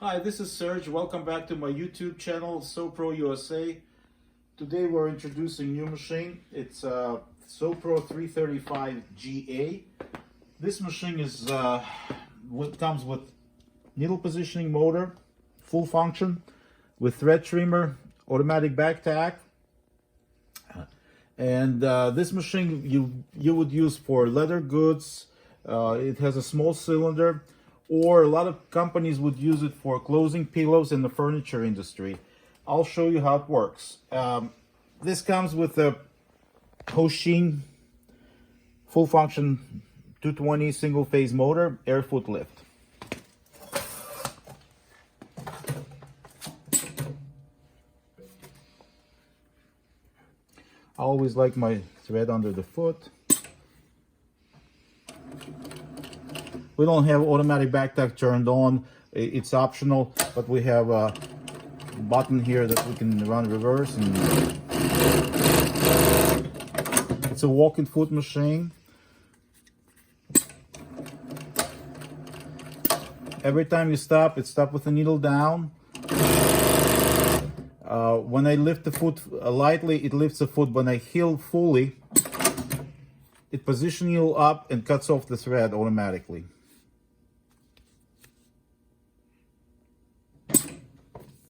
Hi, this is Serge. Welcome back to my YouTube channel, SEWPRO USA. Today we're introducing new machine. It's SEWPRO 335GA. This machine is comes with needle positioning motor, full function, with thread trimmer, automatic back tack. And this machine you would use for leather goods. It has a small cylinder, or a lot of companies would use it for closing pillows in the furniture industry. I'll show you how it works. This comes with a Hoshin full function 220 single phase motor, air foot lift. I always like my thread under the foot. We don't have automatic back tack turned on. It's optional, but we have a button here that we can run reverse. And it's a walking foot machine. Every time you stop, it stops with the needle down. When I lift the foot lightly, it lifts the foot. When I heel fully, it positions you up and cuts off the thread automatically.